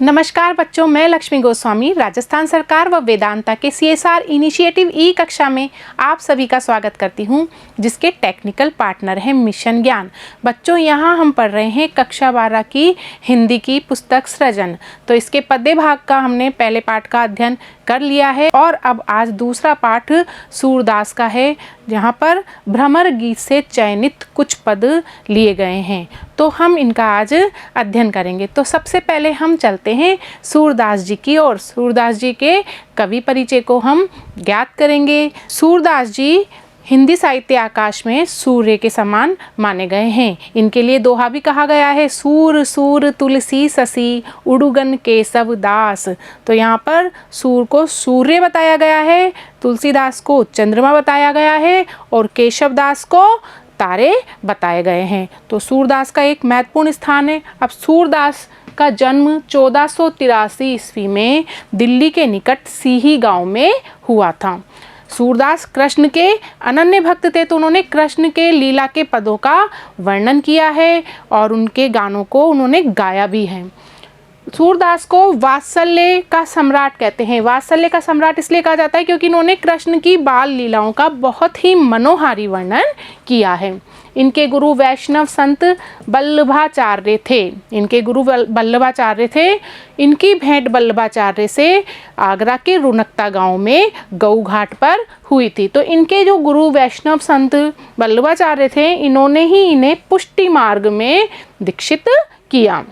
नमस्कार बच्चों, मैं लक्ष्मी गोस्वामी राजस्थान सरकार व वेदांता के CSR इनिशिएटिव ई कक्षा में आप सभी का स्वागत करती हूं, जिसके टेक्निकल पार्टनर हैं मिशन ज्ञान। बच्चों, यहां हम पढ़ रहे हैं कक्षा 12 की हिंदी की पुस्तक सृजन। तो इसके पद्य भाग का हमने पहले पाठ का अध्ययन कर लिया है और अब आज दूसरा पाठ सूरदास का है, जहाँ पर भ्रमर गीत से चयनित कुछ पद लिए गए हैं। तो हम इनका आज अध्ययन करेंगे। तो सबसे पहले हम चलते हैं सूरदास जी की ओर। सूरदास जी के कवि परिचय को हम ज्ञात करेंगे। सूरदास जी हिंदी साहित्य आकाश में सूर्य के समान माने गए हैं। इनके लिए दोहा भी कहा गया है, सूर सूर तुलसी ससी उड़ुगन केशव दास। तो यहाँ पर सूर को सूर्य बताया गया है, तुलसीदास को चंद्रमा बताया गया है और केशव दास को तारे बताए गए हैं। तो सूरदास का एक महत्वपूर्ण स्थान है। अब सूरदास का जन्म 1483 ईस्वी में दिल्ली के निकट सीही गांव में हुआ था। सूरदास कृष्ण के अनन्य भक्त थे, तो उन्होंने कृष्ण के लीला के पदों का वर्णन किया है और उनके गानों को उन्होंने गाया भी है। सूरदास को वात्सल्य का सम्राट कहते हैं। वात्सल्य का सम्राट इसलिए कहा जाता है क्योंकि इन्होंने कृष्ण की बाल लीलाओं का बहुत ही मनोहारी वर्णन किया है। इनके गुरु वैष्णव संत वल्लभाचार्य थे। इनकी भेंट वल्लभाचार्य से आगरा के रुनकता गांव में गऊ घाट पर हुई थी। तो इनके जो गुरु वैष्णव संत वल्लभाचार्य थे, इन्होंने ही इन्हें पुष्टि मार्ग में दीक्षित किया।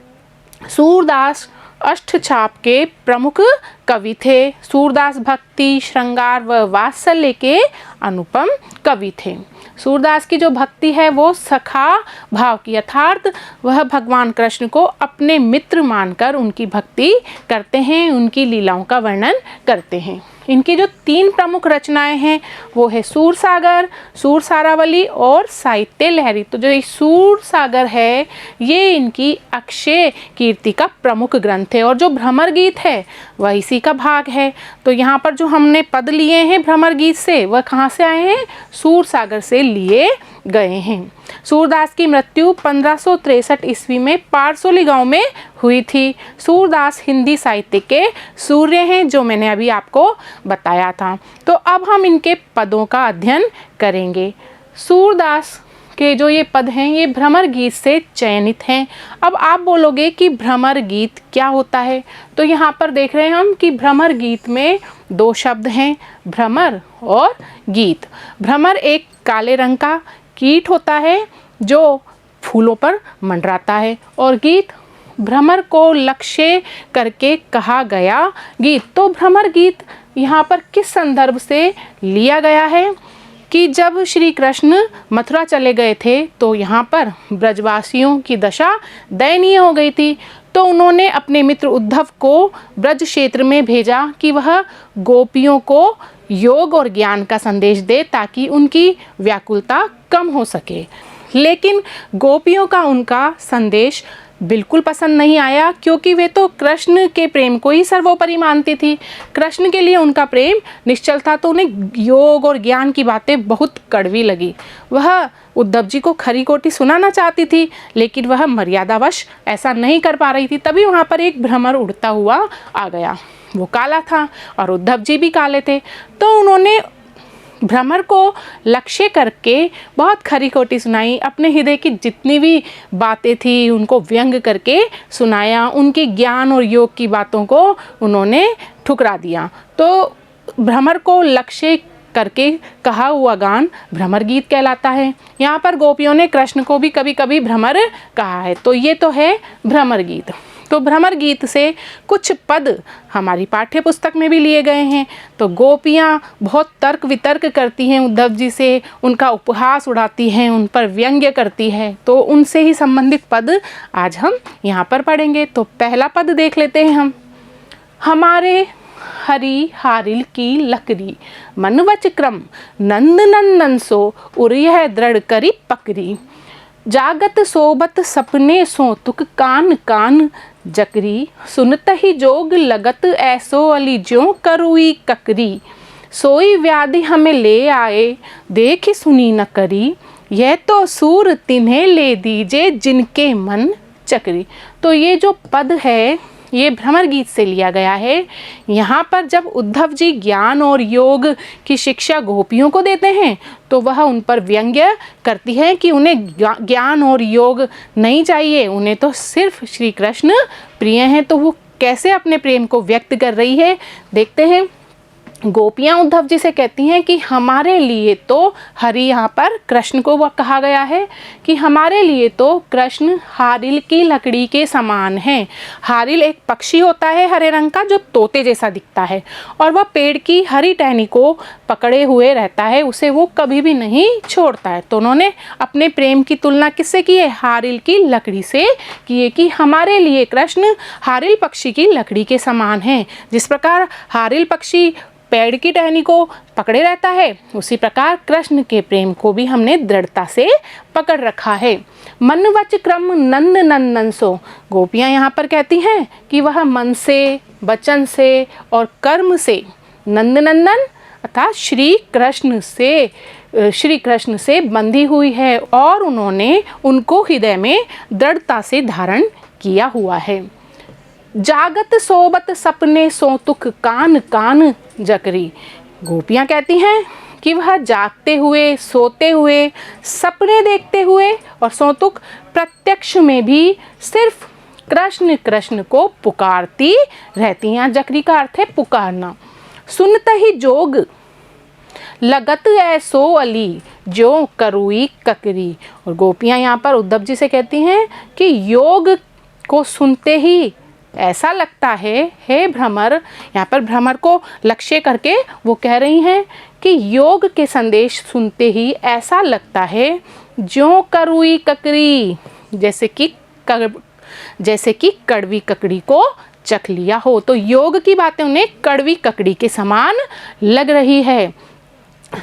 सूरदास अष्टछाप के प्रमुख कवि थे। सूरदास भक्ति, श्रृंगार व वात्सल्य के अनुपम कवि थे। सूरदास की जो भक्ति है वो सखा भाव की, अर्थात वह भगवान कृष्ण को अपने मित्र मानकर उनकी भक्ति करते हैं, उनकी लीलाओं का वर्णन करते हैं। इनकी जो 3 प्रमुख रचनाएं हैं वो है सूरसागर, सूरसारावली और साहित्य लहरी। तो जो ये सूरसागर है ये इनकी अक्षय कीर्ति का प्रमुख ग्रंथ है और जो भ्रमर गीत है वह इसी का भाग है। तो यहाँ पर जो हमने पद लिए हैं भ्रमर गीत से, वह कहाँ से आए हैं? सूरसागर से लिए गए हैं। सूरदास की मृत्यु 1563 ईस्वी में पारसोली गांव में हुई थी। सूरदास हिंदी साहित्य के सूर्य हैं, जो मैंने अभी आपको बताया था। तो अब हम इनके पदों का अध्ययन करेंगे। सूरदास के जो ये पद हैं ये भ्रमर गीत से चयनित हैं। अब आप बोलोगे कि भ्रमर गीत क्या होता है? तो यहाँ पर देख रहे हैं हम कि भ्रमर गीत में 2 शब्द हैं, भ्रमर और गीत। भ्रमर एक काले रंग का कीट होता है जो फूलों पर मंडराता है और गीत भ्रमर को लक्ष्य करके कहा गया गीत। तो भ्रमर गीत यहाँ पर किस संदर्भ से लिया गया है कि जब श्री कृष्ण मथुरा चले गए थे तो यहाँ पर ब्रजवासियों की दशा दयनीय हो गई थी। तो उन्होंने अपने मित्र उद्धव को ब्रज क्षेत्र में भेजा कि वह गोपियों को योग और ज्ञान का संदेश दे ताकि उनकी व्याकुलता कम हो सके। लेकिन गोपियों का उनका संदेश बिल्कुल पसंद नहीं आया, क्योंकि वे तो कृष्ण के प्रेम को ही सर्वोपरि मानती थी। कृष्ण के लिए उनका प्रेम निश्चल था, तो उन्हें योग और ज्ञान की बातें बहुत कड़वी लगी। वह उद्धव जी को खरी खोटी सुनाना चाहती थी, लेकिन वह मर्यादावश ऐसा नहीं कर पा रही थी। तभी वहाँ पर एक भ्रमर उड़ता हुआ आ गया। वो काला था और उद्धव जी भी काले थे। तो उन्होंने भ्रमर को लक्ष्य करके बहुत खरी खोटी सुनाई, अपने हृदय की जितनी भी बातें थी उनको व्यंग करके सुनाया। उनकी ज्ञान और योग की बातों को उन्होंने ठुकरा दिया। तो भ्रमर को लक्ष्य करके कहा हुआ गान भ्रमर गीत कहलाता है। यहाँ पर गोपियों ने कृष्ण को भी कभी कभी भ्रमर कहा है। तो ये तो है भ्रमर गीत। तो भ्रमर गीत से कुछ पद हमारी पाठ्य पुस्तक में भी लिए गए हैं। तो गोपियाँ बहुत तर्क वितर्क करती हैं उद्धव जी से, उनका उपहास उड़ाती हैं, उन पर व्यंग्य करती है। तो उनसे ही संबंधित पद आज हम यहाँ पर पढ़ेंगे। तो पहला पद देख लेते हैं हम। हमारे हरि हारिल की लकड़ी मन वच क्रम नंद नंदन सो उरियह दृढ़ करी पकड़ी। जागत सोबत सपने सो तुक कान कान जकरी। सुनत ही जोग लगत ऐसो अली ज्यों करुई ककरी। सोई व्याधि हमें ले आए देखी सुनी न करी। यह तो सूर तिन्हें ले दीजे जिनके मन चकरी। तो ये जो पद है ये भ्रमर गीत से लिया गया है। यहाँ पर जब उद्धव जी ज्ञान और योग की शिक्षा गोपियों को देते हैं तो वह उन पर व्यंग्य करती है कि उन्हें ज्ञान और योग नहीं चाहिए, उन्हें तो सिर्फ श्री कृष्ण प्रिय हैं। तो वो कैसे अपने प्रेम को व्यक्त कर रही है, देखते हैं। गोपियाँ उद्धव जी से कहती हैं कि हमारे लिए तो हरि, यहाँ पर कृष्ण को वह कहा गया है कि हमारे लिए तो कृष्ण हारिल की लकड़ी के समान है। हारिल एक पक्षी होता है हरे रंग का जो तोते जैसा दिखता है और वह पेड़ की हरी टहनी को पकड़े हुए रहता है, उसे वो कभी भी नहीं छोड़ता है। तो उन्होंने अपने प्रेम की तुलना किससे की है? हारिल की लकड़ी से की है कि हमारे लिए कृष्ण हारिल पक्षी की लकड़ी के समान है। जिस प्रकार हारिल पक्षी पेड़ की टहनी को पकड़े रहता है, उसी प्रकार कृष्ण के प्रेम को भी हमने दृढ़ता से पकड़ रखा है। मन वच क्रम नंद नंदन सो, गोपियाँ यहाँ पर कहती हैं कि वह मन से, वचन से और कर्म से नंद नंदन अर्थात श्री कृष्ण से बंधी हुई है और उन्होंने उनको हृदय में दृढ़ता से धारण किया हुआ है। जागत सोबत सपने सोतुक कान कान जकरी, गोपियाँ कहती हैं कि वह जागते हुए, सोते हुए, सपने देखते हुए और सोतुक प्रत्यक्ष में भी सिर्फ कृष्ण कृष्ण को पुकारती रहती हैं। जकरी का अर्थ है पुकारना। सुनत ही जोग लगत ऐसो अली जो करुई ककरी, और गोपियाँ यहाँ पर उद्धव जी से कहती हैं कि योग को सुनते ही ऐसा लगता है, हे भ्रमर, यहाँ पर भ्रमर को लक्ष्य करके वो कह रही हैं कि योग के संदेश सुनते ही ऐसा लगता है जो करुई ककरी, जैसे कि कड़वी ककड़ी को चख लिया हो। तो योग की बातें उन्हें कड़वी ककड़ी के समान लग रही है।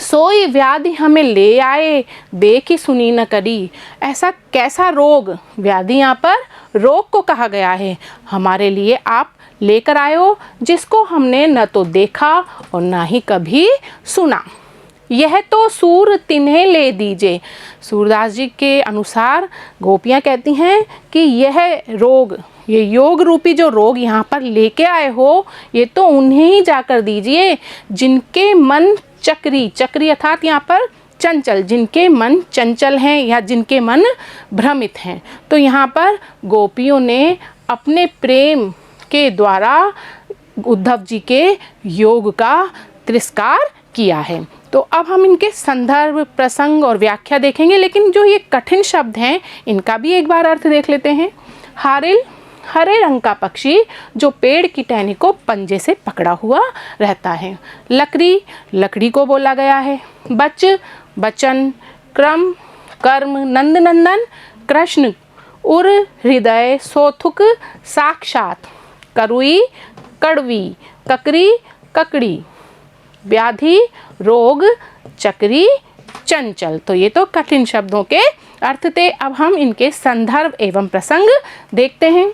सोई व्याधि हमें ले आए देखी सुनी न करी, ऐसा कैसा रोग, व्याधि यहाँ पर रोग को कहा गया है, हमारे लिए आप लेकर आए हो जिसको हमने न तो देखा और ना ही कभी सुना। यह तो सूर तिन्हें ले दीजिए, सूरदास जी के अनुसार गोपियाँ कहती हैं कि यह रोग, ये योग रूपी जो रोग यहाँ पर लेके आए हो, ये तो उन्हें ही जाकर दीजिए जिनके मन चक्री, चक्री अर्थात यहाँ पर चंचल, जिनके मन चंचल हैं या जिनके मन भ्रमित हैं। तो यहाँ पर गोपियों ने अपने प्रेम के द्वारा उद्धव जी के योग का तिरस्कार किया है। तो अब हम इनके संदर्भ, प्रसंग और व्याख्या देखेंगे, लेकिन जो ये कठिन शब्द हैं इनका भी एक बार अर्थ देख लेते हैं। हारिल हरे रंग का पक्षी जो पेड़ की टहनी को पंजे से पकड़ा हुआ रहता है। लकड़ी, लकड़ी को बोला गया है। बच, वचन, क्रम, कर्म, नंद नंदन, कृष्ण, उर, हृदय, सोथुक, साक्षात, करुई, कड़वी, ककरी, ककड़ी, व्याधि, रोग, चक्री, चंचल। तो ये तो कठिन शब्दों के अर्थ थे। अब हम इनके संदर्भ एवं प्रसंग देखते हैं।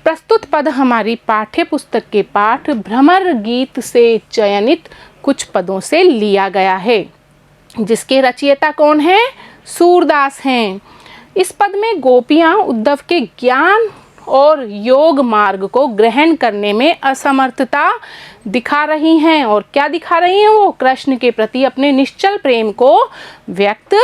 प्रस्तुत पद हमारी पाठ्य पुस्तक के पाठ भ्रमर गीत से चयनित कुछ पदों से लिया गया है, जिसके रचयिता कौन है? सूरदास हैं। इस पद में गोपियाँ उद्धव के ज्ञान और योग मार्ग को ग्रहण करने में असमर्थता दिखा रही हैं। और क्या दिखा रही हैं? वो कृष्ण के प्रति अपने निश्चल प्रेम को व्यक्त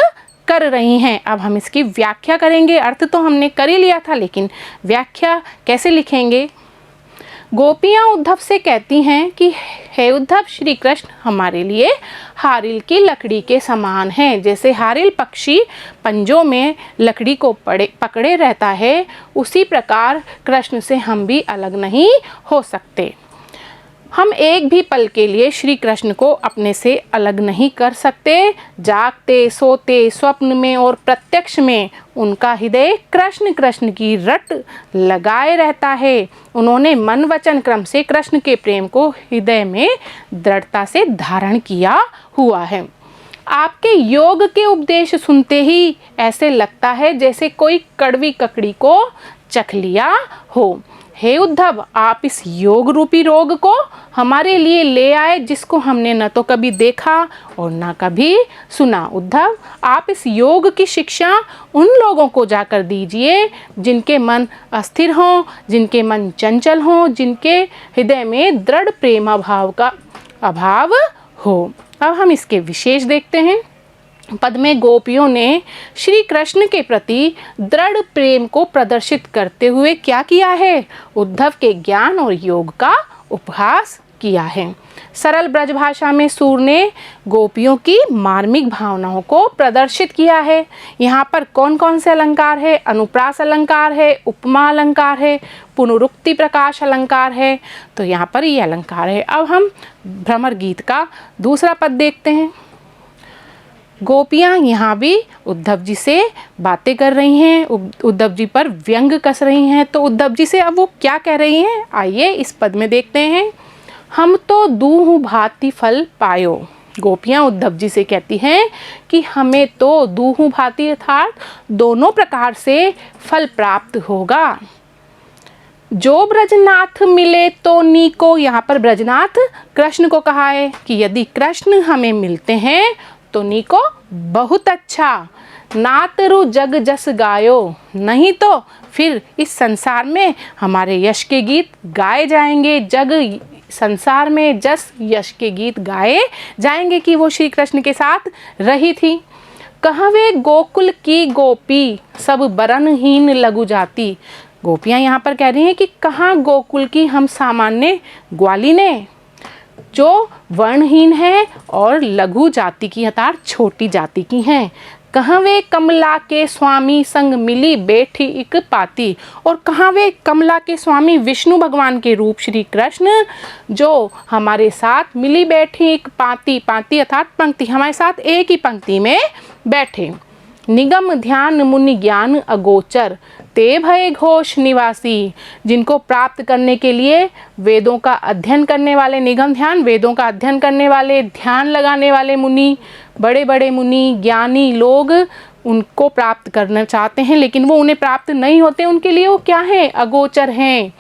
कर रही हैं। अब हम इसकी व्याख्या करेंगे। अर्थ तो हमने कर ही लिया था, लेकिन व्याख्या कैसे लिखेंगे? गोपियाँ उद्धव से कहती हैं कि हे उद्धव, श्री कृष्ण हमारे लिए हारिल की लकड़ी के समान हैं। जैसे हारिल पक्षी पंजों में लकड़ी को पकड़े रहता है, उसी प्रकार कृष्ण से हम भी अलग नहीं हो सकते। हम एक भी पल के लिए श्री कृष्ण को अपने से अलग नहीं कर सकते। जागते, सोते, स्वप्न में और प्रत्यक्ष में उनका हृदय कृष्ण कृष्ण की रट लगाए रहता है। उन्होंने मन वचन क्रम से कृष्ण के प्रेम को हृदय में दृढ़ता से धारण किया हुआ है। आपके योग के उपदेश सुनते ही ऐसे लगता है जैसे कोई कड़वी ककड़ी को चख लिया हो। हे उद्धव, आप इस योग रूपी रोग को हमारे लिए ले आए, जिसको हमने न तो कभी देखा और न कभी सुना। उद्धव, आप इस योग की शिक्षा उन लोगों को जाकर दीजिए जिनके मन अस्थिर हों, जिनके मन चंचल हों, जिनके हृदय में दृढ़ प्रेम भाव का अभाव हो। अब हम इसके विशेष देखते हैं। पद में गोपियों ने श्री कृष्ण के प्रति दृढ़ प्रेम को प्रदर्शित करते हुए क्या किया है? उद्धव के ज्ञान और योग का उपहास किया है। सरल ब्रज भाषा में सूर ने गोपियों की मार्मिक भावनाओं को प्रदर्शित किया है। यहाँ पर कौन कौन से अलंकार है? अनुप्रास अलंकार है, उपमा अलंकार है, पुनरुक्ति प्रकाश अलंकार है। तो यहाँ पर ये अलंकार है। अब हम भ्रमर गीत का दूसरा पद देखते हैं। गोपियाँ यहाँ भी उद्धव जी से बातें कर रही हैं, उद्धव जी पर व्यंग कस रही हैं। तो उद्धव जी से अब वो क्या कह रही हैं, आइए इस पद में देखते हैं। हम तो दूहु भांति फल पायो। गोपियाँ उद्धव जी से कहती हैं कि हमें तो दूहु भांति अर्थात दोनों प्रकार से फल प्राप्त होगा। जो ब्रजनाथ मिले तो नीको, यहाँ पर ब्रजनाथ कृष्ण को कहा है कि यदि कृष्ण हमें मिलते हैं तो नीको बहुत अच्छा। नातरु जग जस गायो, नहीं तो फिर इस संसार में हमारे यश के गीत गाए जाएंगे। जग संसार में जस यश के गीत गाए जाएंगे कि वो श्री कृष्ण के साथ रही थी। कहवे गोकुल की गोपी, सब बरनहीन लघु जाति। गोपियाँ यहाँ पर कह रही हैं कि कहाँ गोकुल की हम सामान्य ग्वालिने, जो वर्णहीन है और लघु जाति की अर्थात छोटी जाति की हैं। कहाँ वे कमला के स्वामी संग मिली बैठी एक पाती, और कहाँ वे कमला के स्वामी विष्णु भगवान के रूप श्री कृष्ण जो हमारे साथ मिली बैठी एक पाती, पाती अर्थात पंक्ति, हमारे साथ एक ही पंक्ति में बैठे। निगम ध्यान मुनि ज्ञान अगोचर, ते भय घोष निवासी। जिनको प्राप्त करने के लिए वेदों का अध्ययन करने वाले, निगम ध्यान वेदों का अध्ययन करने वाले, ध्यान लगाने वाले मुनि, बड़े बड़े मुनि ज्ञानी लोग उनको प्राप्त करना चाहते हैं, लेकिन वो उन्हें प्राप्त नहीं होते। उनके लिए वो क्या हैं? अगोचर हैं,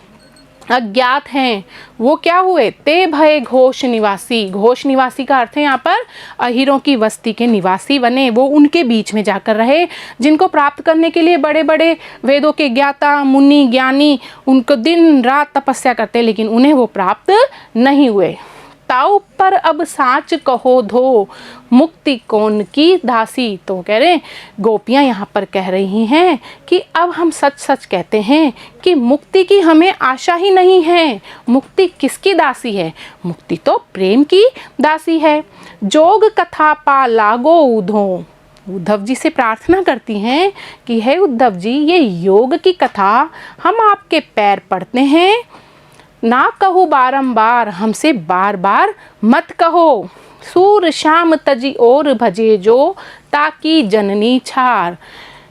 अज्ञात हैं। वो क्या हुए? ते भय घोष निवासी। घोष निवासी का अर्थ है यहाँ पर अहिरों की बस्ती के निवासी बने। वो उनके बीच में जाकर रहे। जिनको प्राप्त करने के लिए बड़े बड़े वेदों के ज्ञाता मुनि ज्ञानी उनको दिन रात तपस्या करते, लेकिन उन्हें वो प्राप्त नहीं हुए। ताऊ पर अब साच कहो धो, मुक्ति कौन की दासी। तो कह रहे गोपियाँ यहाँ पर कह रही हैं कि अब हम सच सच कहते हैं कि मुक्ति की हमें आशा ही नहीं है। मुक्ति किसकी दासी है? मुक्ति तो प्रेम की दासी है। जोग कथा पा लागो उधो। उद्धव जी से प्रार्थना करती हैं कि हे उद्धव जी, ये योग की कथा हम आपके पैर पड़ते हैं, ना कहो बारंबार, हमसे बार बार मत कहो। सूर श्याम तजी और भजे जो, ताकि जननी छार।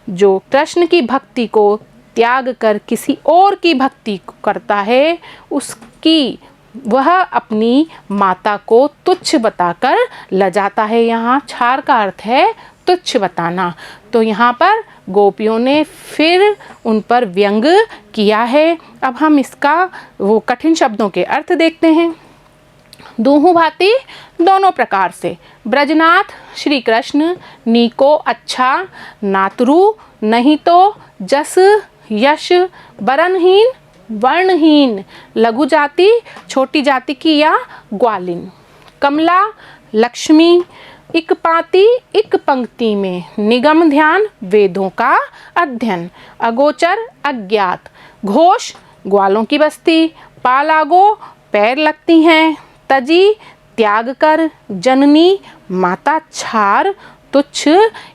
जो कृष्ण की भक्ति को त्याग कर किसी और की भक्ति करता है, उसकी वह अपनी माता को तुच्छ बताकर लजाता है। यहाँ छार का अर्थ है तुच्छ बताना। तो यहाँ पर गोपियों ने फिर उन पर व्यंग किया है। अब हम इसका वो कठिन शब्दों के अर्थ देखते हैं। दूहु भांति दोनों प्रकार से। ब्रजनाथ श्री कृष्ण, नीको अच्छा, नातरु नहीं तो, जस यश, बरनहीन वर्णहीन, लघु जाति छोटी जाति की या ग्वालिन, कमला लक्ष्मी, एक पाती एक पंक्ति में, निगम ध्यान वेदों का अध्ययन, अगोचर अज्ञात, घोष ग्वालों की बस्ती, पालागो पैर लगती हैं, तजी त्याग कर, जननी माता, छार तुच्छ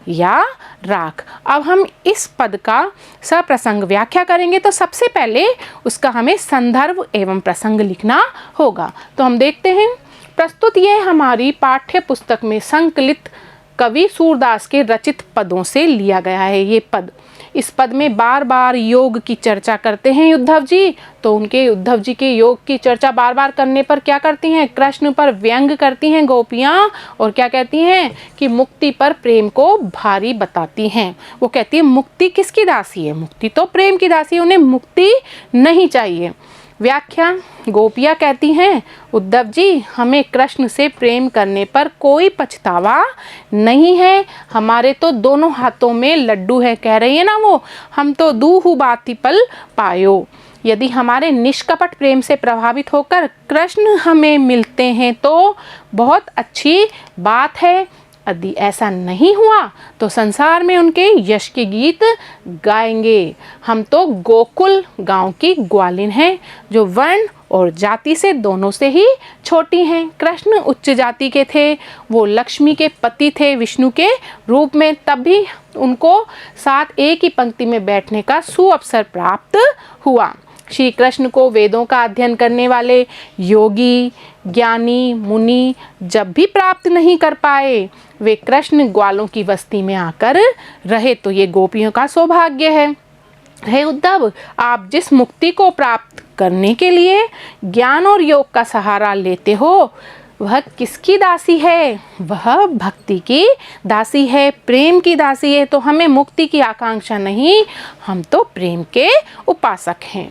या राख। अब हम इस पद का सप्रसंग व्याख्या करेंगे, तो सबसे पहले उसका हमें संदर्भ एवं प्रसंग लिखना होगा। तो हम देखते हैं। प्रस्तुत ये हमारी पाठ्य पुस्तक में संकलित कवि सूरदास के रचित पदों से लिया गया है। ये पद इस पद में बार बार योग की चर्चा करते हैं उद्धव जी। तो उनके उद्धव जी के योग की चर्चा बार बार करने पर क्या करती हैं, कृष्ण पर व्यंग करती हैं गोपियाँ, और क्या कहती हैं कि मुक्ति पर प्रेम को भारी बताती हैं। वो कहती है मुक्ति किसकी दासी है, मुक्ति तो प्रेम की दासी है, उन्हें मुक्ति नहीं चाहिए। व्याख्या, गोपियाँ कहती हैं उद्धव जी हमें कृष्ण से प्रेम करने पर कोई पछतावा नहीं है, हमारे तो दोनों हाथों में लड्डू है, कह रही है ना वो, हम तो दूहु बाती पल पायो। यदि हमारे निष्कपट प्रेम से प्रभावित होकर कृष्ण हमें मिलते हैं तो बहुत अच्छी बात है, यदि ऐसा नहीं हुआ तो संसार में उनके यश के गीत गाएंगे। हम तो गोकुल गांव की ग्वालिन हैं जो वर्ण और जाति से दोनों से ही छोटी हैं। कृष्ण उच्च जाति के थे, वो लक्ष्मी के पति थे विष्णु के रूप में, तब भी उनको साथ एक ही पंक्ति में बैठने का सुअवसर प्राप्त हुआ। श्री कृष्ण को वेदों का अध्ययन करने वाले योगी ज्ञानी मुनि जब भी प्राप्त नहीं कर पाए, वे कृष्ण ग्वालों की बस्ती में आकर रहे, तो ये गोपियों का सौभाग्य है। हे उद्धव, आप जिस मुक्ति को प्राप्त करने के लिए ज्ञान और योग का सहारा लेते हो, वह किसकी दासी है, वह भक्ति की दासी है, प्रेम की दासी है। तो हमें मुक्ति की आकांक्षा नहीं, हम तो प्रेम के उपासक हैं।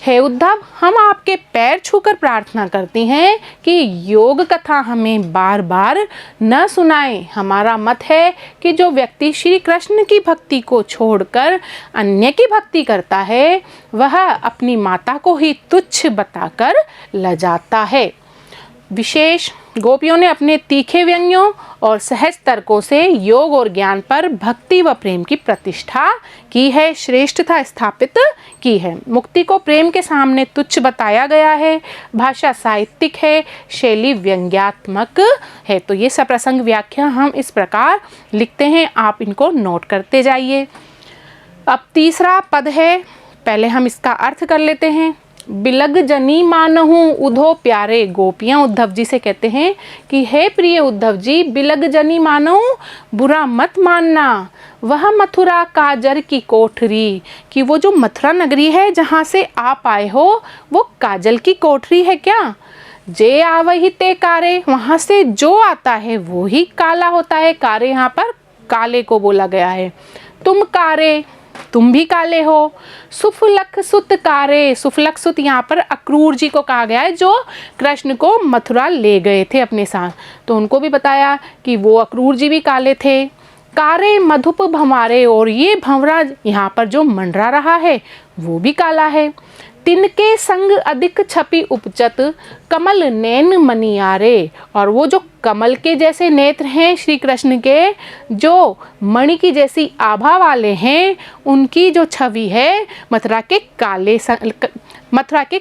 हे उद्धव, हम आपके पैर छूकर प्रार्थना करती हैं कि योग कथा हमें बार बार न सुनाएं। हमारा मत है कि जो व्यक्ति श्री कृष्ण की भक्ति को छोड़कर अन्य की भक्ति करता है, वह अपनी माता को ही तुच्छ बताकर लजाता है। विशेष गोपियों ने अपने तीखे व्यंग्यों और सहज तर्कों से योग और ज्ञान पर भक्ति व प्रेम की प्रतिष्ठा की है, श्रेष्ठता स्थापित की है। मुक्ति को प्रेम के सामने तुच्छ बताया गया है। भाषा साहित्यिक है, शैली व्यंग्यात्मक है। तो ये सप्रसंग व्याख्या हम इस प्रकार लिखते हैं, आप इनको नोट करते जाइए। अब तीसरा पद है, पहले हम इसका अर्थ कर लेते हैं। बिलग जनी मानहूँ उधो प्यारे। गोपियाँ उद्धव जी से कहते हैं कि हे प्रिय उद्धव जी, बिलग जनी मानहूँ, बुरा मत मानना। वह मथुरा काजर की कोठरी, कि वो जो मथुरा नगरी है जहाँ से आप आए हो, वो काजल की कोठरी है क्या? जे आवही ते कारे, वहाँ से जो आता है वो ही काला होता है। कारे यहाँ पर काले को बोला गया है। तुम कारे, तुम भी काले हो। सुफलक सुत कारे, सुफलक सुत यहाँ पर अक्रूर जी को कहा गया है जो कृष्ण को मथुरा ले गए थे अपने साथ, तो उनको भी बताया कि वो अक्रूर जी भी काले थे। कारे मधुप भंवारे, और ये भंवरा यहाँ पर जो मंडरा रहा है वो भी काला है। तिनके संग अधिक छपी उपजत कमल नैन मनियारे, और वो जो कमल के जैसे नेत्र हैं श्री कृष्ण के, जो मणि की जैसी आभा वाले हैं, उनकी जो छवि है मथुरा के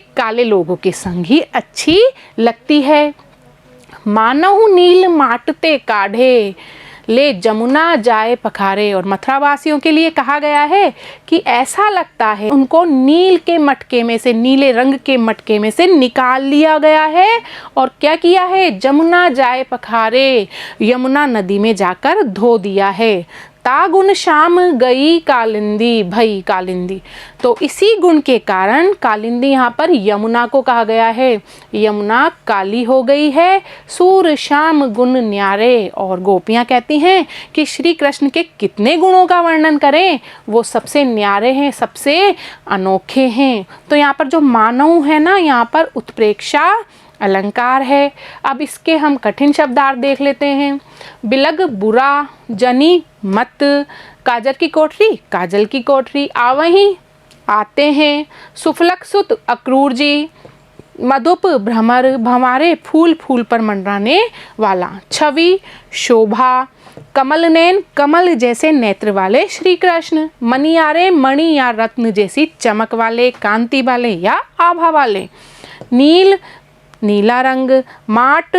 काले लोगों के संग ही अच्छी लगती है। मानहु नील माटते काढ़े, ले जमुना जाए पखारे, और मथुरा वासियों के लिए कहा गया है कि ऐसा लगता है उनको नील के मटके में से, नीले रंग के मटके में से निकाल लिया गया है, और क्या किया है, जमुना जाए पखारे, यमुना नदी में जाकर धो दिया है। तागुण श्याम गई कालिंदी, भई कालिंदी, तो इसी गुण के कारण कालिंदी यहाँ पर यमुना को कहा गया है। यमुना काली हो गई है। सूर श्याम गुण न्यारे, और गोपियाँ कहती हैं कि श्री कृष्ण के कितने गुणों का वर्णन करें, वो सबसे न्यारे हैं, सबसे अनोखे हैं। तो यहाँ पर जो मानव है ना, यहाँ पर उत्प्रेक्षा अलंकार है। अब इसके हम कठिन शब्दार्थ देख लेते हैं। बिलग बुरा, जनी मत, काजर की कोठरी, काजल की कोठरी, आवहीं आते हैं, सुफलक सुत अक्रूर जी, मधुप भ्रमर भंवारे, फूल फूल पर मंडराने वाला, छवि शोभा, कमल नैन, कमल जैसे नेत्र वाले श्री कृष्ण, मनियारे, मणि या रत्न जैसी चमक वाले, कांति वाले या आभा वाले, नील नीला रंग, माट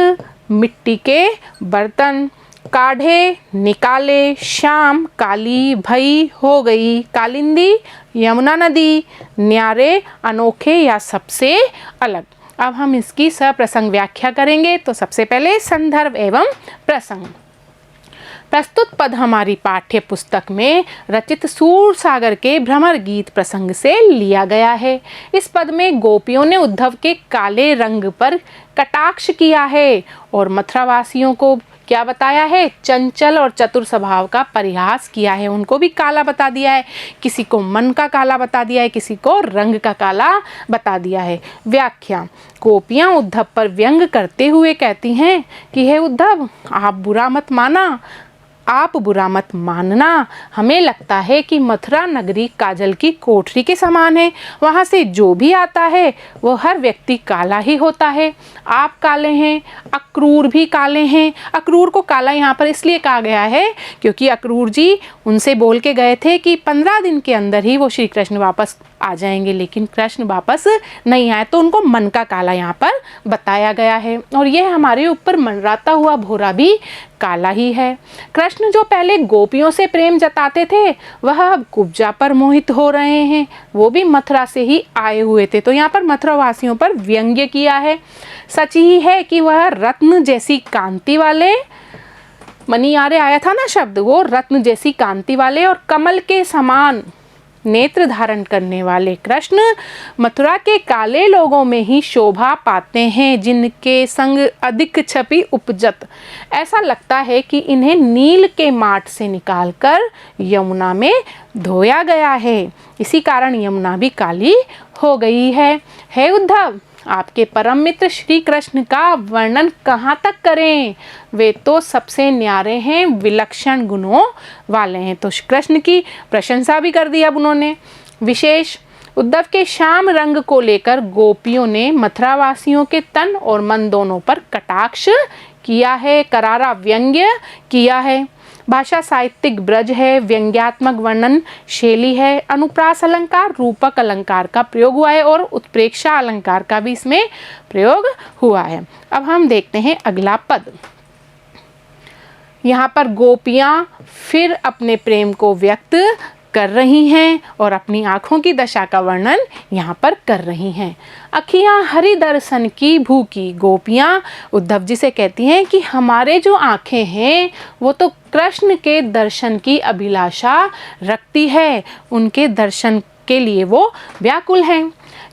मिट्टी के बर्तन, काढ़े निकाले, श्याम काली, भई हो गई, कालिंदी यमुना नदी, न्यारे अनोखे या सबसे अलग। अब हम इसकी सप्रसंग व्याख्या करेंगे। तो सबसे पहले संदर्भ एवं प्रसंग। प्रस्तुत पद हमारी पाठ्य पुस्तक में रचित सूरसागर के भ्रमर गीत प्रसंग से लिया गया है। इस पद में गोपियों ने उद्धव के काले रंग पर कटाक्ष किया है और मथुरावासियों को क्या बताया है, चंचल और चतुर स्वभाव का परिहास किया है। उनको भी काला बता दिया है, किसी को मन का काला बता दिया है, किसी को रंग का काला बता दिया है। व्याख्या: गोपियां उद्धव पर व्यंग करते हुए कहती हैं कि हे उद्धव, आप बुरा मत मानना। हमें लगता है कि मथुरा नगरी काजल की कोठरी के समान है। वहाँ से जो भी आता है वो हर व्यक्ति काला ही होता है। आप काले हैं, अक्रूर भी काले हैं। अक्रूर को काला यहाँ पर इसलिए कहा गया है क्योंकि अक्रूर जी उनसे बोल के गए थे कि 15 दिन के अंदर ही वो श्री कृष्ण वापस आ जाएंगे, लेकिन कृष्ण वापस नहीं आए, तो उनको मन का काला यहाँ पर बताया गया है। और यह हमारे ऊपर मंडराता हुआ भोरा भी काला ही है। कृष्ण जो पहले गोपियों से प्रेम जताते थे वह अब कुब्जा पर मोहित हो रहे हैं। वो भी मथुरा से ही आए हुए थे, तो यहाँ पर मथुरावासियों पर व्यंग्य किया है। सच ही है कि वह रत्न जैसी कांति वाले, मणियारे आया था ना शब्द, वो रत्न जैसी कांति वाले और कमल के समान नेत्र धारण करने वाले कृष्ण मथुरा के काले लोगों में ही शोभा पाते हैं, जिनके संग अधिक छपी उपजत। ऐसा लगता है कि इन्हें नील के माट से निकालकर यमुना में धोया गया है, इसी कारण यमुना भी काली हो गई है। हे उद्धव, आपके परम मित्र श्री कृष्ण का वर्णन कहाँ तक करें, वे तो सबसे न्यारे हैं, विलक्षण गुणों वाले हैं। तो कृष्ण की प्रशंसा भी कर दी अब उन्होंने। विशेष: उद्धव के श्याम रंग को लेकर गोपियों ने मथुरावासियों के तन और मन दोनों पर कटाक्ष किया है, करारा व्यंग्य किया है। भाषा साहित्यिक ब्रज है, व्यंग्यात्मक वर्णन शैली है। अनुप्रास अलंकार, रूपक अलंकार का प्रयोग हुआ है और उत्प्रेक्षा अलंकार का भी इसमें प्रयोग हुआ है। अब हम देखते हैं अगला पद। यहाँ पर गोपियां फिर अपने प्रेम को व्यक्त कर रही हैं और अपनी आँखों की दशा का वर्णन यहाँ पर कर रही हैं। अखियाँ हरि दर्शन की भूखी गोपियाँ उद्धव जी से कहती हैं कि हमारे जो आँखें हैं वो तो कृष्ण के दर्शन की अभिलाषा रखती है, उनके दर्शन के लिए वो व्याकुल हैं।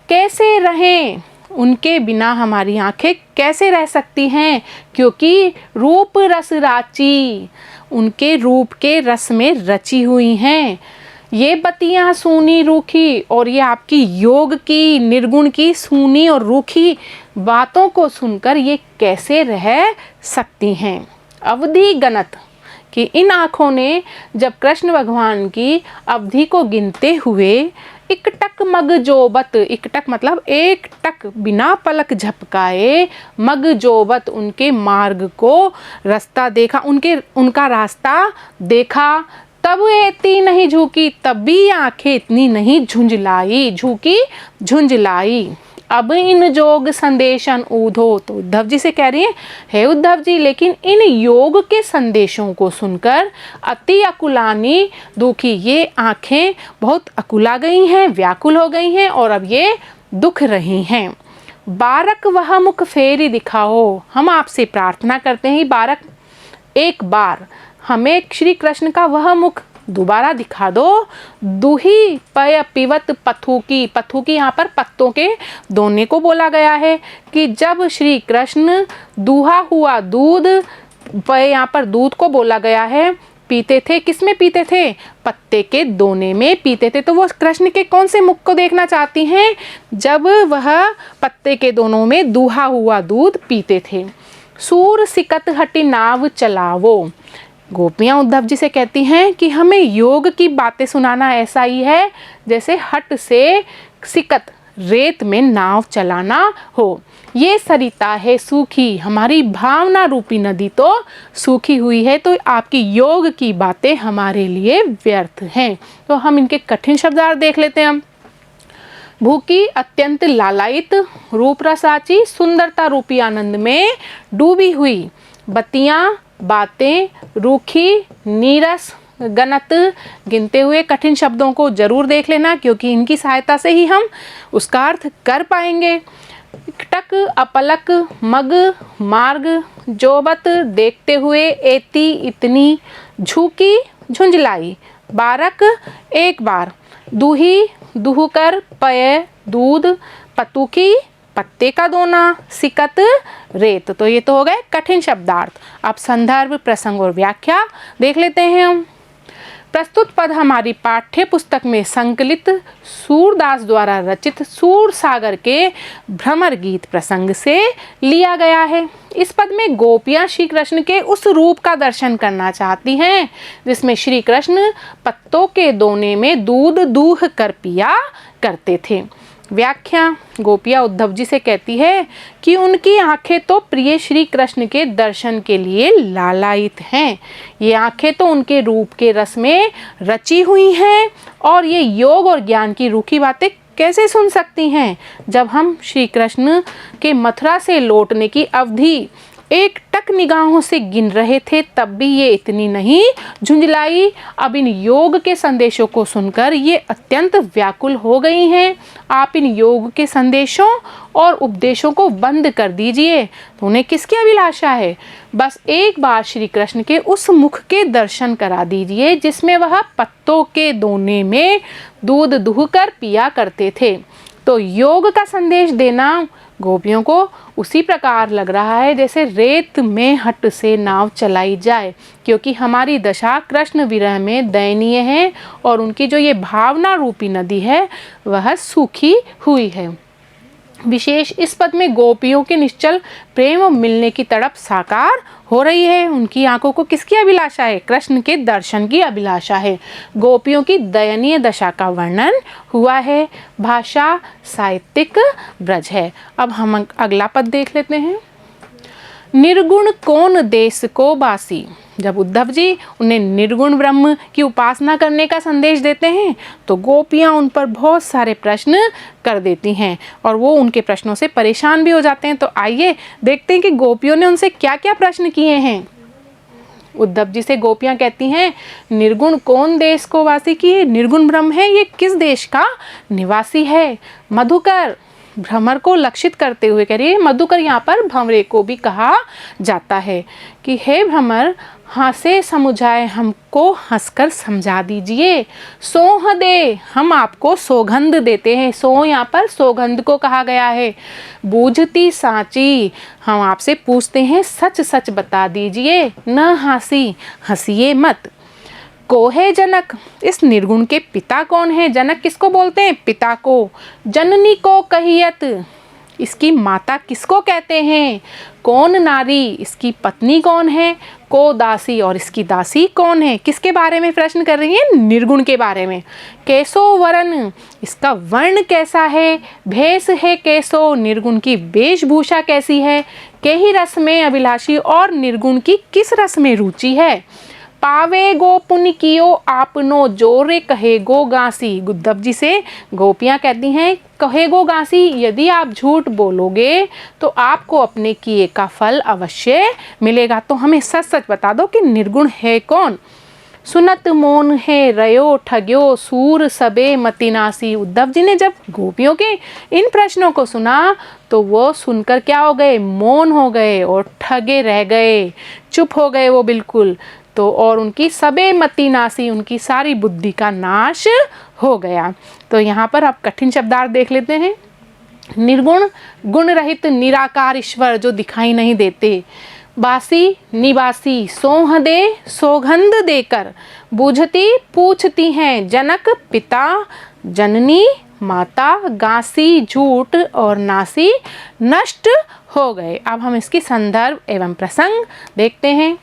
कैसे रहें, उनके बिना हमारी आँखें कैसे रह सकती हैं, क्योंकि रूप रस राची, उनके रूप के रस में रची हुई हैं। ये बत्तियाँ सूनी रूखी, और ये आपकी योग की, निर्गुण की सूनी और रूखी बातों को सुनकर ये कैसे रह सकती हैं। अवधि गणत कि इन आँखों ने जब कृष्ण भगवान की अवधि को गिनते हुए इकटक मग जोबत, इकटक मतलब एक टक बिना पलक झपकाए, मग जोबत उनके मार्ग को रास्ता देखा, उनका रास्ता देखा, तब इतनी नहीं झुकी, तब भी आंखें इतनी नहीं झुंझलाई, झुकी झुंझलाई। अब इन जोग संदेशन ऊधो, तो उद्धव जी से कह रही हैं, हे उद्धव जी, लेकिन इन योग के संदेशों को सुनकर अति अकुलानी दुखी, ये आंखें बहुत अकुला गई हैं, व्याकुल हो गई हैं और अब ये दुख रही हैं। बारक वह मुख फेरी दिखाओ, हम आपसे प्रार्थना करते हैं बारक, एक बार हमें श्री कृष्ण का वह मुख दोबारा दिखा दो। दूही पय पिवत पथुकी, पथुकी यहाँ पर पत्तों के दोने को बोला गया है कि जब श्री कृष्ण दूहा हुआ दूध, पय यहाँ पर दूध को बोला गया है, पीते थे, किसमें पीते थे, पत्ते के दोने में पीते थे। तो वो कृष्ण के कौन से मुख को देखना चाहती हैं, जब वह पत्ते के दोनों में दूहा हुआ दूध पीते थे। सूर सिकत हटी नाव चलावो, गोपियाँ उद्धव जी से कहती हैं कि हमें योग की बातें सुनाना ऐसा ही है जैसे हट से सिकत, रेत में नाव चलाना हो। ये सरिता है सूखी, हमारी भावना रूपी नदी तो सूखी हुई है, तो आपकी योग की बातें हमारे लिए व्यर्थ हैं। तो हम इनके कठिन शब्दार्थ देख लेते हैं। भूखी अत्यंत लालायित, रूप रसाची, सुंदरता रूपी आनंद में डूबी हुई। बत्तियाँ, बातें, रूखी, नीरस, गणत, गिनते हुए कठिन शब्दों को जरूर देख लेना, क्योंकि इनकी सहायता से ही हम उसका अर्थ कर पाएंगे। टक, अपलक, मग, मार्ग, जोबत, देखते हुए, एती, इतनी, झुकी झुंझलाई, बारक एक बार, दूही दूहकर, पय दूध, पतुकी पत्ते का दोना, सिकत रेत। तो ये तो हो गए कठिन शब्दार्थ। अब संदर्भ, प्रसंग और व्याख्या देख लेते हैं हम। प्रस्तुत पद हमारी पाठ्य पुस्तक में संकलित सूरदास द्वारा रचित सूर सागर के भ्रमर गीत प्रसंग से लिया गया है। इस पद में गोपियां श्री कृष्ण के उस रूप का दर्शन करना चाहती हैं जिसमें श्री कृष्ण पत्तों के दोने में दूध दूह कर पिया करते थे। व्याख्या, गोपियाँ उद्धव जी से कहती है कि उनकी आंखें तो प्रिय श्री कृष्ण के दर्शन के लिए लालायित हैं। ये आंखें तो उनके रूप के रस में रची हुई हैं और ये योग और ज्ञान की रूखी बातें कैसे सुन सकती हैं जब हम श्री कृष्ण के मथुरा से लौटने की अवधि एक टक निगाहों से गिन रहे थे, तब भी ये इतनी नहीं झुंझलाई। अब इन योग के संदेशों को सुनकर ये अत्यंत व्याकुल हो गई हैं। आप इन योग के संदेशों और उपदेशों को बंद कर दीजिए। तो उन्हें किसकी अभिलाषा है? बस एक बार श्री कृष्ण के उस मुख के दर्शन करा दीजिए जिसमें वह पत्तों के दोने में दूध दूहकर पिया करते थे। तो योग का संदेश देना गोपियों को उसी प्रकार लग रहा है जैसे रेत में हट से नाव चलाई जाए, क्योंकि हमारी दशा कृष्ण विरह में दयनीय है और उनकी जो ये भावना रूपी नदी है वह सूखी हुई है। विशेष इस पद में गोपियों के निश्चल प्रेम मिलने की तड़प साकार हो रही है। उनकी आंखों को किसकी अभिलाषा है? कृष्ण के दर्शन की अभिलाषा है। गोपियों की दयनीय दशा का वर्णन हुआ है। भाषा साहित्यिक ब्रज है। अब हम अगला पद देख लेते हैं। निर्गुण कौन देश को बासी। जब उद्धव जी उन्हें निर्गुण ब्रह्म की उपासना करने का संदेश देते हैं तो गोपियाँ उन पर बहुत सारे प्रश्न कर देती हैं और वो उनके प्रश्नों से परेशान भी हो जाते हैं। तो आइए देखते हैं कि गोपियों ने उनसे क्या क्या प्रश्न किए हैं। उद्धव जी से गोपियाँ कहती हैं, निर्गुण कौन देश को वासी की? निर्गुण ब्रह्म है, ये किस देश का निवासी है? मधुकर भ्रमर को लक्षित करते हुए कह रही है। मधुकर यहाँ पर भंवरे को भी कहा जाता है कि हे भ्रमर, हंसे समुझाए हमको हंसकर समझा दीजिए। सोह दे, हम आपको सौगंध देते हैं। सो यहाँ पर सौगंध को कहा गया है। बूझती साची, हम आपसे पूछते हैं सच सच बता दीजिए। न हंसी, हंसिए मत। को है जनक, इस निर्गुण के पिता कौन है? जनक किसको बोलते हैं? पिता को। जननी को कहियत, इसकी माता किसको कहते हैं? कौन नारी, इसकी पत्नी कौन है? को दासी, और इसकी दासी कौन है? किसके बारे में प्रश्न कर रही है? निर्गुण के बारे में। कैसो वरण, इसका वर्ण कैसा है? भेष है कैसो, निर्गुण की वेशभूषा कैसी है? के ही रस में अभिलाषी और निर्गुण की किस रस में रुचि है? पावे गो पुण्य कियो आपनो, जोरे कहे गो गासी। उद्धव जी से गोपियाँ कहती हैं, कहे गो गासी, यदि आप झूठ बोलोगे तो आपको अपने किए का फल अवश्य मिलेगा। तो हमें सच सच बता दो कि निर्गुण है कौन? सुनत मोन है रयो ठग्यो, सूर सबे मतिनासी। उद्धव जी ने जब गोपियों के इन प्रश्नों को सुना तो वो सुनकर क्या हो गए? मौन हो गए और ठगे रह गए, चुप हो गए वो बिल्कुल। तो और उनकी सबे मति नासी, उनकी सारी बुद्धि का नाश हो गया। तो यहाँ पर आप कठिन शब्दार्थ देख लेते हैं। निर्गुण, गुण रहित निराकार ईश्वर जो दिखाई नहीं देते। बासी, निवासी, सोह दे, सौगंध देकर। बूझती, पूछती हैं। जनक, पिता। जननी, माता। गासी, झूठ। और नासी, नष्ट हो गए। अब हम इसकी संदर्भ एवं प्रसंग देखते हैं।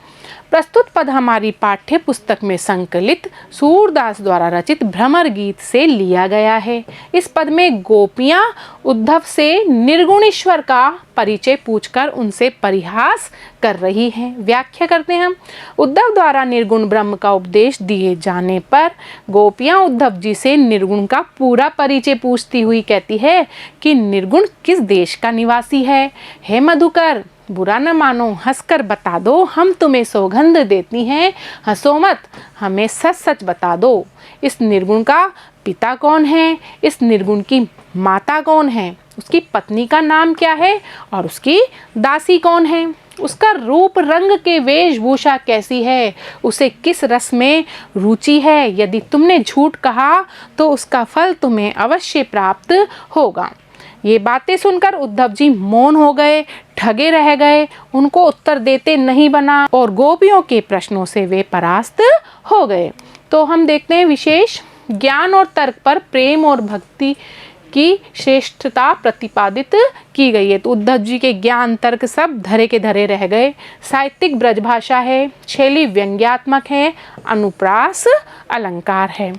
प्रस्तुत पद हमारी पाठ्य पुस्तक में संकलित सूरदास द्वारा रचित भ्रमर गीत से लिया गया है। इस पद में गोपियाँ उद्धव से निर्गुण ईश्वर का परिचय पूछकर उनसे परिहास कर रही हैं। व्याख्या करते हैं हम। उद्धव द्वारा निर्गुण ब्रह्म का उपदेश दिए जाने पर गोपियाँ उद्धव जी से निर्गुण का पूरा परिचय पूछती हुई कहती है कि निर्गुण किस देश का निवासी है? हे मधुकर, बुरा न मानो, हंसकर बता दो, हम तुम्हें सौगंध देती हैं। हंसो मत, हमें सच सच बता दो। इस निर्गुण का पिता कौन है? इस निर्गुण की माता कौन है? उसकी पत्नी का नाम क्या है? और उसकी दासी कौन है? उसका रूप रंग के वेशभूषा कैसी है, उसे किस रस में रुचि है। यदि तुमने झूठ कहा तो उसका फल तुम्हें अवश्य प्राप्त होगा। ये बातें सुनकर उद्धव जी मौन हो गए, ठगे रह गए, उनको उत्तर देते नहीं बना और गोपियों के प्रश्नों से वे परास्त हो गए। तो हम देखते हैं विशेष ज्ञान और तर्क पर प्रेम और भक्ति की श्रेष्ठता प्रतिपादित की गई है। तो उद्धव जी के ज्ञान तर्क सब धरे के धरे रह गए। साहित्यिक ब्रजभाषा है, शैली व्यंग्यात्मक है, अनुप्रास अलंकार है।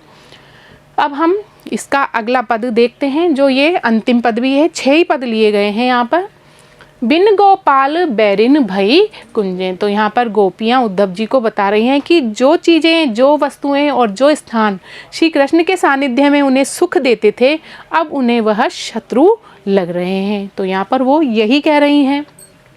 अब हम इसका अगला पद देखते हैं, जो ये अंतिम पद भी है। 6 ही पद लिए गए हैं यहाँ पर। बिन गोपाल बैरिन भई कुंजें। तो यहाँ पर गोपियाँ उद्धव जी को बता रही हैं कि जो चीज़ें, जो वस्तुएं और जो स्थान श्री कृष्ण के सानिध्य में उन्हें सुख देते थे, अब उन्हें वह शत्रु लग रहे हैं। तो यहाँ पर वो यही कह रही हैं,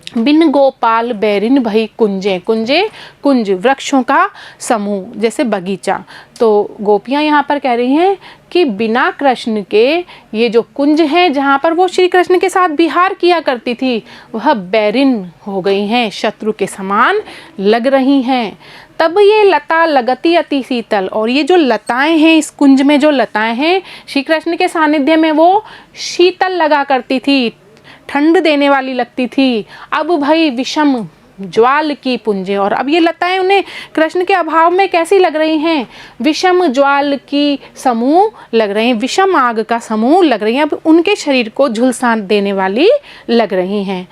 बिन गोपाल बैरिन भई कुंजे। कुंजे कुंज, वृक्षों का समूह, जैसे बगीचा। तो गोपियाँ यहाँ पर कह रही हैं कि बिना कृष्ण के ये जो कुंज हैं जहाँ पर वो श्री कृष्ण के साथ विहार किया करती थी, वह बैरिन हो गई हैं, शत्रु के समान लग रही हैं। तब ये लता लगती अति शीतल। और ये जो लताएं हैं, इस कुंज में जो लताएं हैं, श्री कृष्ण के सानिध्य में वो शीतल लगा करती थी, ठंड देने वाली लगती थी। अब भाई विषम ज्वाल की पुंजे। और अब ये लताएं उन्हें कृष्ण के अभाव में कैसी लग रही हैं, विषम ज्वाल की समूह लग रहे हैं, विषम आग का समूह लग रही हैं। अब उनके शरीर को झुलसा देने वाली लग रही हैं।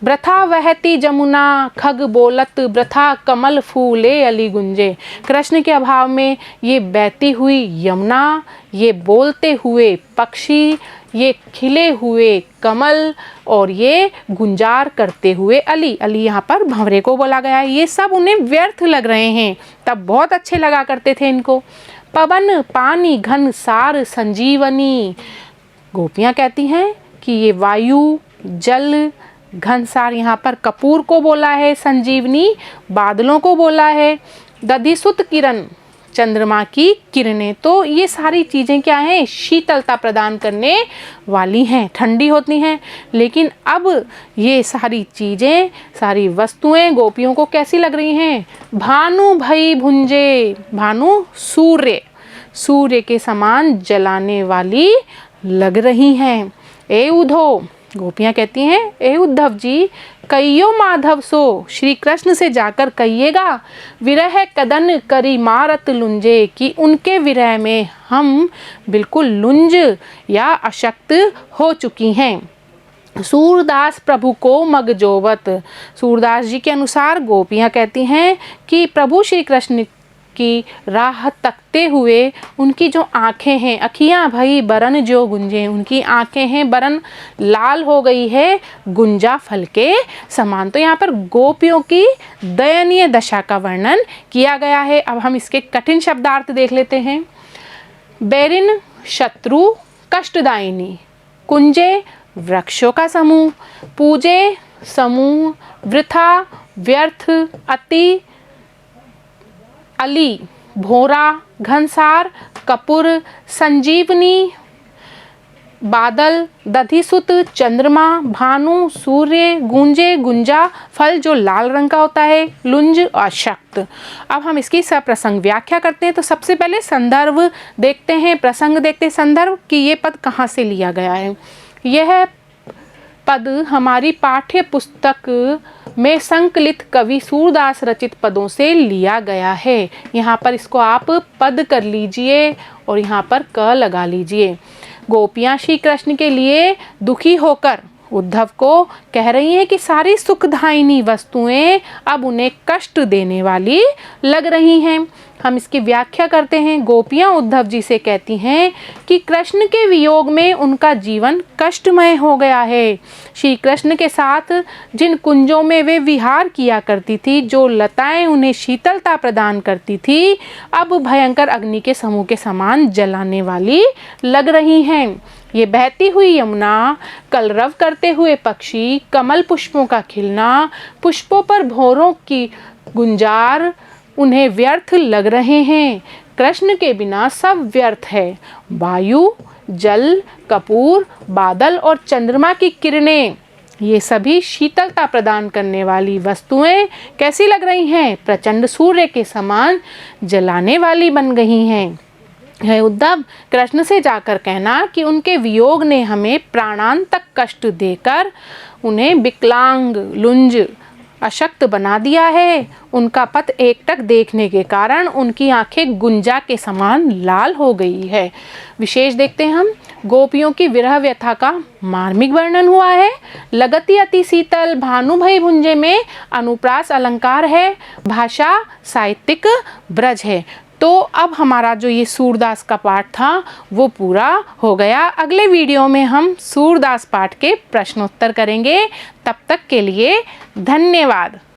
ब्रथा वहती जमुना खग बोलत, ब्रथा कमल फूले अली गुंजे। कृष्ण के अभाव में ये बहती हुई यमुना, ये बोलते हुए पक्षी, ये खिले हुए कमल और ये गुंजार करते हुए अली। अली यहाँ पर भंवरे को बोला गया है। ये सब उन्हें व्यर्थ लग रहे हैं, तब बहुत अच्छे लगा करते थे इनको। पवन पानी घन सार संजीवनी। गोपियाँ कहती हैं कि ये वायु, जल, घनसार, यहाँ पर कपूर को बोला है, संजीवनी बादलों को बोला है, दधिसुत किरण, चंद्रमा की किरणें। तो ये सारी चीज़ें क्या हैं, शीतलता प्रदान करने वाली हैं, ठंडी होती हैं। लेकिन अब ये सारी चीज़ें, सारी वस्तुएं गोपियों को कैसी लग रही हैं, भानु भई भुंजे। भानु सूर्य, सूर्य के समान जलाने वाली लग रही हैं। ए उधो, गोपियाँ कहती हैं, ए उद्धव जी, कहियो माधव सो, श्री कृष्ण से जाकर कहिएगा, विरह कदन करी मारत लुंजे, कि उनके विरह में हम बिल्कुल लुंज या अशक्त हो चुकी हैं। सूरदास प्रभु को मग जोवत। सूरदास जी के अनुसार गोपियाँ कहती हैं कि प्रभु श्री कृष्ण की राह तकते हुए उनकी जो आँखें हैं, अखियाँ भई बरन जो गुंजे, उनकी आँखें हैं बरन लाल हो गई है गुंजा फल के समान। तो यहाँ पर गोपियों की दयनीय दशा का वर्णन किया गया है। अब हम इसके कठिन शब्दार्थ देख लेते हैं। बैरिन शत्रु कष्टदायिनी, कुंजे वृक्षों का समूह, पूजे समूह, वृथा व्यर्थ, अति, अली भोरा, घनसार, कपूर, संजीवनी बादल, दधिसुत चंद्रमा, भानु सूर्य, गूंजे गुंजा फल जो लाल रंग का होता है, लुंज अशक्त। अब हम इसकी सप्रसंग व्याख्या करते हैं। तो सबसे पहले संदर्भ देखते हैं, प्रसंग देखते हैं, संदर्भ कि ये पद कहाँ से लिया गया है। यह पद हमारी पाठ्य पुस्तक में संकलित कवि सूरदास रचित पदों से लिया गया है। यहाँ पर इसको आप पद कर लीजिए और यहाँ पर क लगा लीजिए। गोपियाँ श्री कृष्ण के लिए दुखी होकर उद्धव को कह रही हैं कि सारी सुखदायिनी वस्तुएं अब उन्हें कष्ट देने वाली लग रही हैं। हम इसकी व्याख्या करते हैं। गोपियाँ उद्धव जी से कहती हैं कि कृष्ण के वियोग में उनका जीवन कष्टमय हो गया है। श्री कृष्ण के साथ जिन कुंजों में वे विहार किया करती थी, जो लताएं उन्हें शीतलता प्रदान करती थी, अब भयंकर अग्नि के समूह के समान जलाने वाली लग रही हैं। ये बहती हुई यमुना, कलरव करते हुए पक्षी, कमल पुष्पों का खिलना, पुष्पों पर भौरों की गुंजार उन्हें व्यर्थ लग रहे हैं। कृष्ण के बिना सब व्यर्थ है। वायु, जल, कपूर, बादल और चंद्रमा की किरणें, ये सभी शीतलता प्रदान करने वाली वस्तुएं कैसी लग रही हैं? प्रचंड सूर्य के समान जलाने वाली बन गई हैं। है उद्धव कृष्ण से जाकर कहना कि उनके वियोग ने हमें प्राणांतक कष्ट देकर उन्हें विकलांग, लुंज, अशक्त बना दिया है। उनका पथ एकटक देखने के कारण उनकी आंखें गुंजा के समान लाल हो गई है। विशेष देखते हैं हम, गोपियों की विरह व्यथा का मार्मिक वर्णन हुआ है। लगती अति शीतल भानु भई भुंजे में अनुप्रास अलंकार है, भाषा साहित्यिक ब्रज है। तो अब हमारा जो ये सूरदास का पाठ था वो पूरा हो गया। अगले वीडियो में हम सूरदास पाठ के प्रश्नोत्तर करेंगे। तब तक के लिए धन्यवाद।